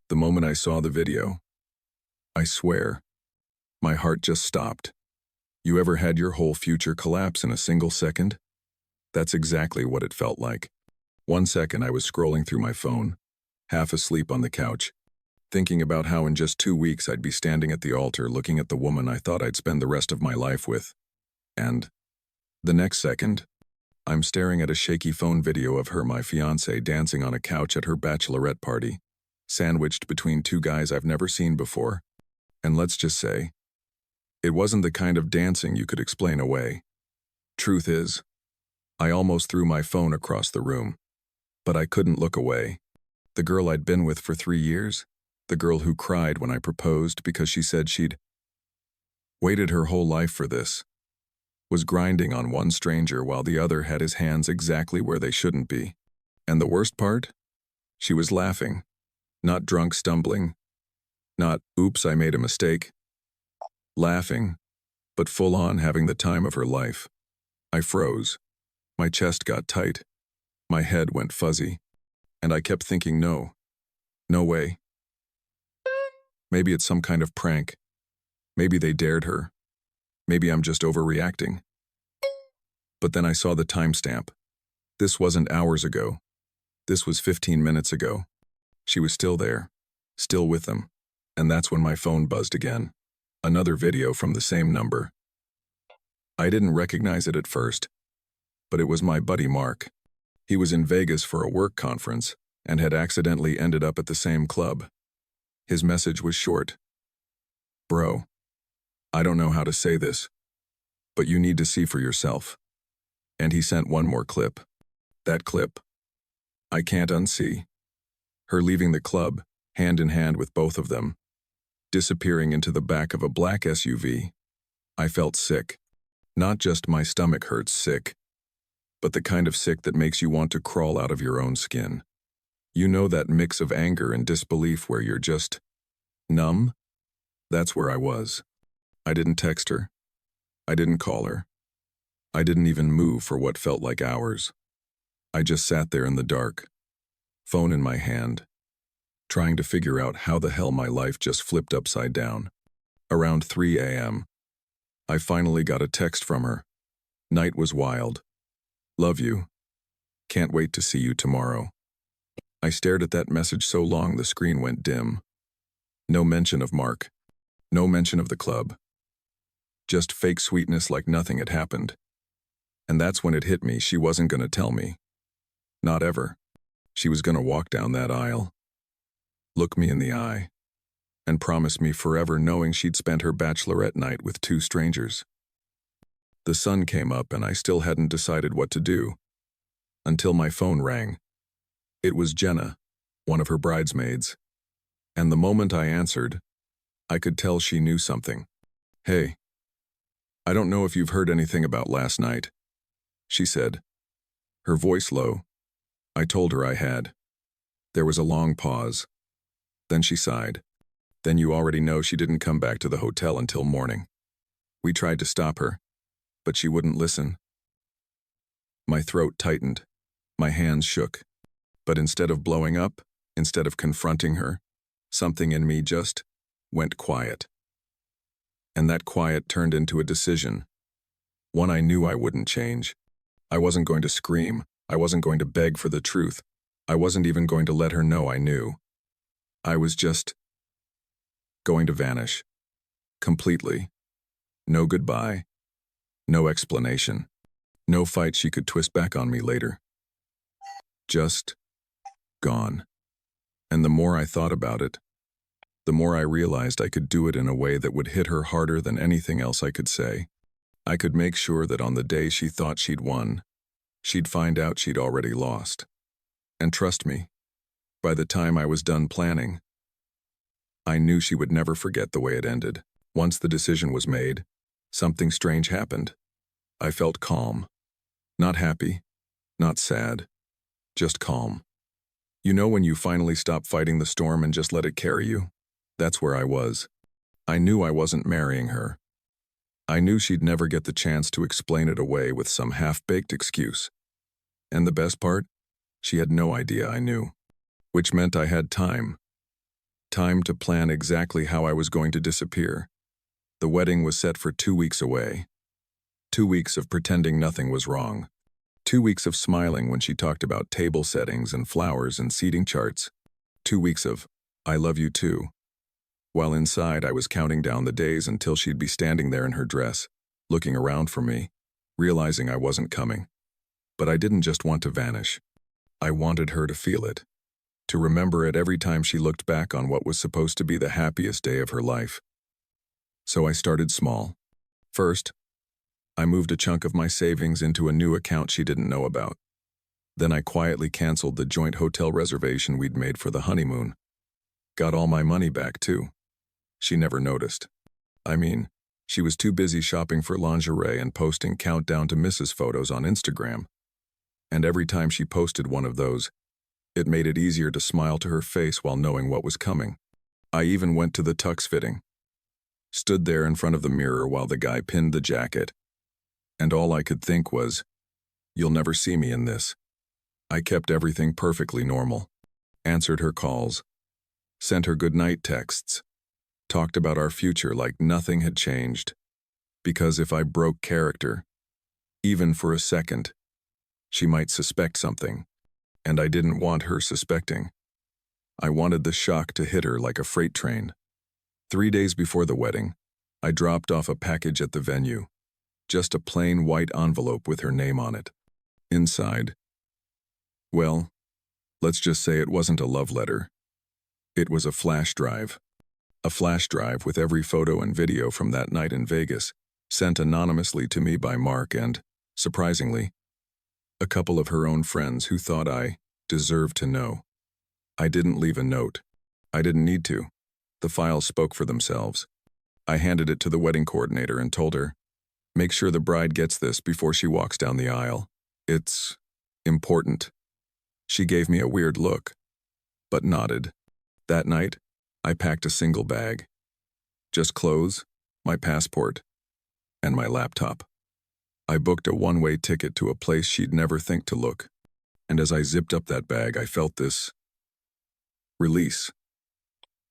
The moment I saw the video, I swear, my heart just stopped. You ever had your whole future collapse in a single second? That's exactly what it felt like. 1 second I was scrolling through my phone, half asleep on the couch, thinking about how in just 2 weeks I'd be standing at the altar looking at the woman I thought I'd spend the rest of my life with. And the next second, I'm staring at a shaky phone video of her, my fiancée, dancing on a couch at her bachelorette party, sandwiched between two guys I've never seen before. And let's just say, it wasn't the kind of dancing you could explain away. Truth is, I almost threw my phone across the room. But I couldn't look away. The girl I'd been with for 3 years, the girl who cried when I proposed because she said she'd waited her whole life for this, was grinding on one stranger while the other had his hands exactly where they shouldn't be. And the worst part? She was laughing, not drunk stumbling, not, oops, I made a mistake. Laughing, but full on having the time of her life. I froze. My chest got tight. My head went fuzzy. And I kept thinking, no way. Maybe it's some kind of prank. Maybe they dared her. Maybe I'm just overreacting. But then I saw the timestamp. This wasn't hours ago. This was 15 minutes ago. She was still there, still with them. And that's when my phone buzzed again. Another video from the same number. I didn't recognize it at first, but it was my buddy Mark. He was in Vegas for a work conference and had accidentally ended up at the same club. His message was short. Bro, I don't know how to say this, but you need to see for yourself. And he sent one more clip. That clip, I can't unsee. Her leaving the club, hand in hand with both of them, disappearing into the back of a black SUV. I felt sick. Not just my stomach hurts sick, but the kind of sick that makes you want to crawl out of your own skin. You know that mix of anger and disbelief where you're just numb? That's where I was. I didn't text her. I didn't call her. I didn't even move for what felt like hours. I just sat there in the dark, phone in my hand, trying to figure out how the hell my life just flipped upside down. Around 3 a.m., I finally got a text from her. Night was wild. Love you. Can't wait to see you tomorrow. I stared at that message so long the screen went dim. No mention of Mark. No mention of the club. Just fake sweetness like nothing had happened. And that's when it hit me she wasn't gonna tell me. Not ever. She was gonna walk down that aisle, look me in the eye, and promise me forever knowing she'd spent her bachelorette night with 2 strangers. The sun came up and I still hadn't decided what to do. Until my phone rang. It was Jenna, one of her bridesmaids. And the moment I answered, I could tell she knew something. Hey, I don't know if you've heard anything about last night, she said, her voice low. I told her I had. There was a long pause. Then she sighed. Then you already know she didn't come back to the hotel until morning. We tried to stop her, but she wouldn't listen. My throat tightened. My hands shook. But instead of blowing up, instead of confronting her, something in me just went quiet. And that quiet turned into a decision. One I knew I wouldn't change. I wasn't going to scream. I wasn't going to beg for the truth. I wasn't even going to let her know I knew. I was just going to vanish. Completely. No goodbye. No explanation. No fight she could twist back on me later. Just gone. And the more I thought about it, the more I realized I could do it in a way that would hit her harder than anything else I could say. I could make sure that on the day she thought she'd won, she'd find out she'd already lost. And trust me, by the time I was done planning, I knew she would never forget the way it ended. Once the decision was made, something strange happened. I felt calm. Not happy, not sad, just calm. You know when you finally stop fighting the storm and just let it carry you? That's where I was. I knew I wasn't marrying her. I knew she'd never get the chance to explain it away with some half-baked excuse. And the best part? She had no idea I knew. Which meant I had time. Time to plan exactly how I was going to disappear. The wedding was set for 2 weeks away. 2 weeks of pretending nothing was wrong. 2 weeks of smiling when she talked about table settings and flowers and seating charts. 2 weeks of, I love you too. While inside, I was counting down the days until she'd be standing there in her dress, looking around for me, realizing I wasn't coming. But I didn't just want to vanish. I wanted her to feel it, to remember it every time she looked back on what was supposed to be the happiest day of her life. So I started small. First, I moved a chunk of my savings into a new account she didn't know about. Then I quietly canceled the joint hotel reservation we'd made for the honeymoon. Got all my money back, too. She never noticed. I mean, she was too busy shopping for lingerie and posting countdown to Mrs. photos on Instagram. And every time she posted one of those, it made it easier to smile to her face while knowing what was coming. I even went to the tux fitting. Stood there in front of the mirror while the guy pinned the jacket. And all I could think was, you'll never see me in this. I kept everything perfectly normal. Answered her calls. Sent her goodnight texts. Talked about our future like nothing had changed. Because if I broke character, even for a second, she might suspect something. And I didn't want her suspecting. I wanted the shock to hit her like a freight train. 3 days before the wedding, I dropped off a package at the venue. Just a plain white envelope with her name on it. Inside, well, let's just say it wasn't a love letter. It was a flash drive. A flash drive with every photo and video from that night in Vegas, sent anonymously to me by Mark and, surprisingly, a couple of her own friends who thought I deserved to know. I didn't leave a note. I didn't need to. The files spoke for themselves. I handed it to the wedding coordinator and told her, make sure the bride gets this before she walks down the aisle. It's important. She gave me a weird look, but nodded. That night, I packed a single bag. Just clothes, my passport, and my laptop. I booked a one-way ticket to a place she'd never think to look. And as I zipped up that bag, I felt this release.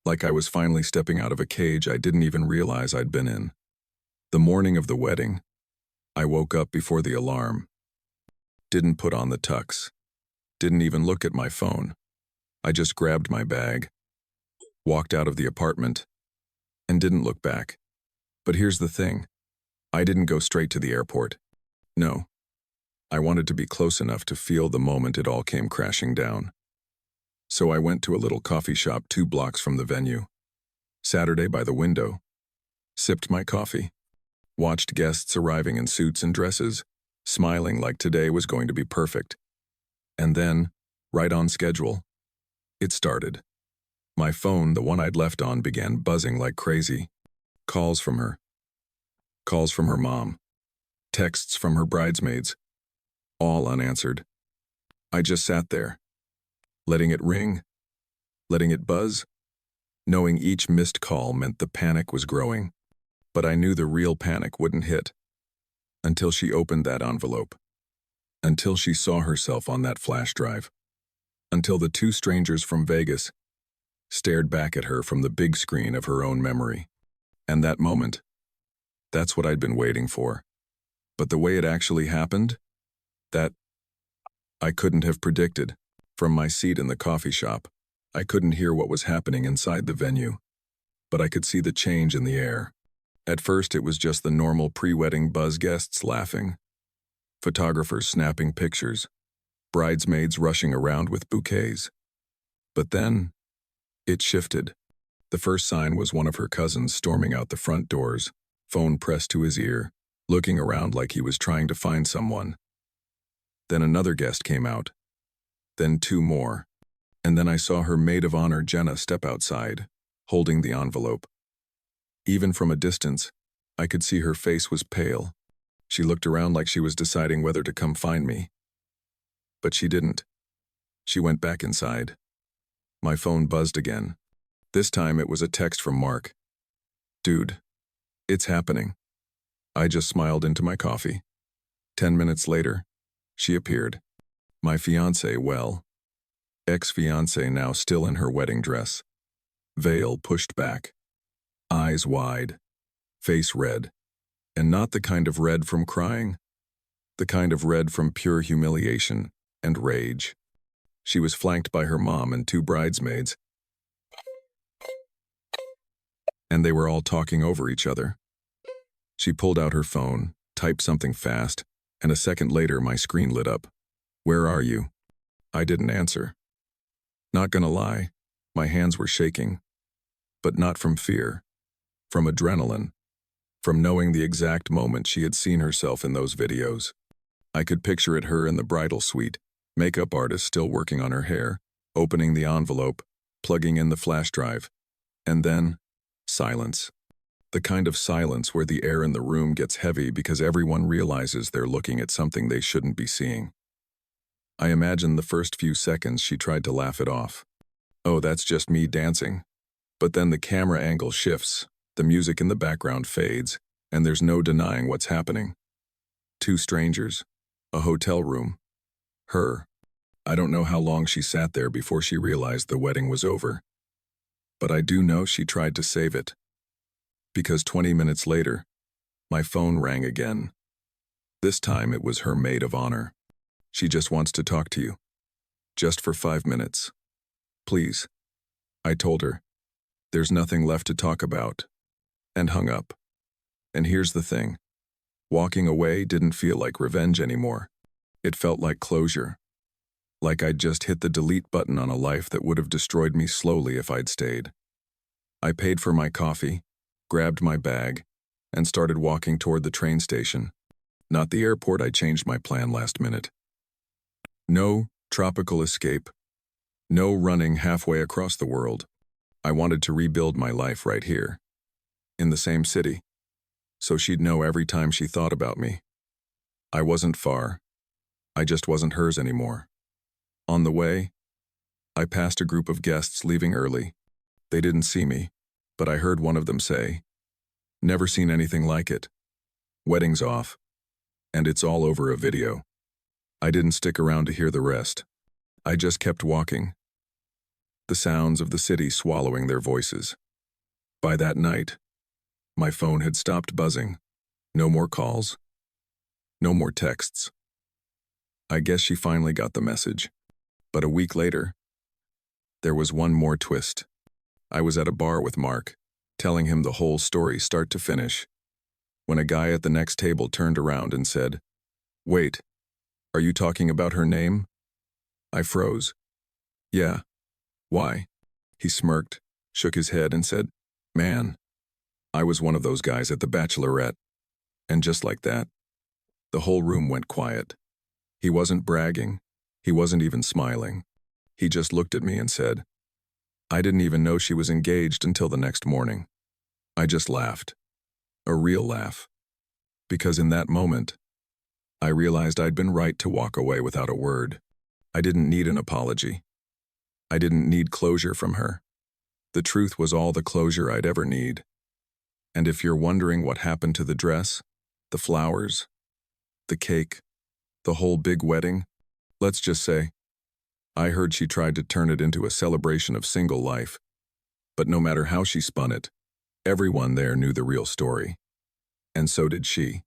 Like I was finally stepping out of a cage I didn't even realize I'd been in. The morning of the wedding, I woke up before the alarm. Didn't put on the tux. Didn't even look at my phone. I just grabbed my bag, walked out of the apartment, and didn't look back. But here's the thing. I didn't go straight to the airport. No. I wanted to be close enough to feel the moment it all came crashing down. So I went to a little coffee shop 2 blocks from the venue. Saturday by the window. Sipped my coffee. Watched guests arriving in suits and dresses, smiling like today was going to be perfect. And then, right on schedule, it started. My phone, the one I'd left on, began buzzing like crazy. Calls from her. Calls from her mom. Texts from her bridesmaids. All unanswered. I just sat there, letting it ring, letting it buzz, knowing each missed call meant the panic was growing. But I knew the real panic wouldn't hit until she opened that envelope, until she saw herself on that flash drive, until the 2 strangers from Vegas stared back at her from the big screen of her own memory. And that moment, that's what I'd been waiting for. But the way it actually happened, that I couldn't have predicted. From my seat in the coffee shop, I couldn't hear what was happening inside the venue, but I could see the change in the air. At first, it was just the normal pre-wedding buzz, guests laughing, photographers snapping pictures, bridesmaids rushing around with bouquets. But then, it shifted. The first sign was one of her cousins storming out the front doors, phone pressed to his ear, looking around like he was trying to find someone. Then another guest came out. Then 2 more. And then I saw her maid of honor, Jenna, step outside, holding the envelope. Even from a distance, I could see her face was pale. She looked around like she was deciding whether to come find me. But she didn't. She went back inside. My phone buzzed again. This time it was a text from Mark. Dude, it's happening. I just smiled into my coffee. 10 minutes later, she appeared. My fiancée, well, ex-fiancée, now still in her wedding dress. veil pushed back, eyes wide, face red, and not the kind of red from crying, the kind of red from pure humiliation and rage. She was flanked by her mom and two bridesmaids, and they were all talking over each other. She pulled out her phone, typed something fast, and a second later my screen lit up. "Where are you?" I didn't answer. Not gonna lie, my hands were shaking. But not from fear, from adrenaline, from knowing the exact moment she had seen herself in those videos. I could picture it her in the bridal suite, makeup artist still working on her hair, opening the envelope, plugging in the flash drive, and then silence. The kind of silence where the air in the room gets heavy because everyone realizes they're looking at something they shouldn't be seeing. I imagine the first few seconds she tried to laugh it off. "Oh, that's just me dancing." But then the camera angle shifts, the music in the background fades, and there's no denying what's happening. Two strangers, a hotel room, her. I don't know how long she sat there before she realized the wedding was over. But I do know she tried to save it. Because 20 minutes later, my phone rang again. This time it was her maid of honor. "She just wants to talk to you. Just for 5 minutes. Please." I told her, "There's nothing left to talk about," and hung up. And here's the thing. Walking away didn't feel like revenge anymore. It felt like closure. Like I'd just hit the delete button on a life that would have destroyed me slowly if I'd stayed. I paid for my coffee, grabbed my bag, and started walking toward the train station. Not the airport. I changed my plan last minute. No tropical escape. No running halfway across the world. I wanted to rebuild my life right here, in the same city, so she'd know every time she thought about me. I wasn't far. I just wasn't hers anymore. On the way, I passed a group of guests leaving early. They didn't see me, but I heard one of them say, "Never seen anything like it. Wedding's off. And it's all over a video." I didn't stick around to hear the rest. I just kept walking. The sounds of the city swallowing their voices. By that night, my phone had stopped buzzing. No more calls. No more texts. I guess she finally got the message. But a week later, there was one more twist. I was at a bar with Mark, telling him the whole story start to finish, when a guy at the next table turned around and said, "Wait, are you talking about her name?" I froze. "Yeah. Why?" He smirked, shook his head, and said, "Man, I was one of those guys at the Bachelorette." And just like that, the whole room went quiet. He wasn't bragging. He wasn't even smiling. He just looked at me and said, "I didn't even know she was engaged until the next morning." I just laughed. A real laugh. Because in that moment, I realized I'd been right to walk away without a word. I didn't need an apology. I didn't need closure from her. The truth was all the closure I'd ever need. And if you're wondering what happened to the dress, the flowers, the cake, the whole big wedding, let's just say, I heard she tried to turn it into a celebration of single life. But no matter how she spun it, everyone there knew the real story. And so did she.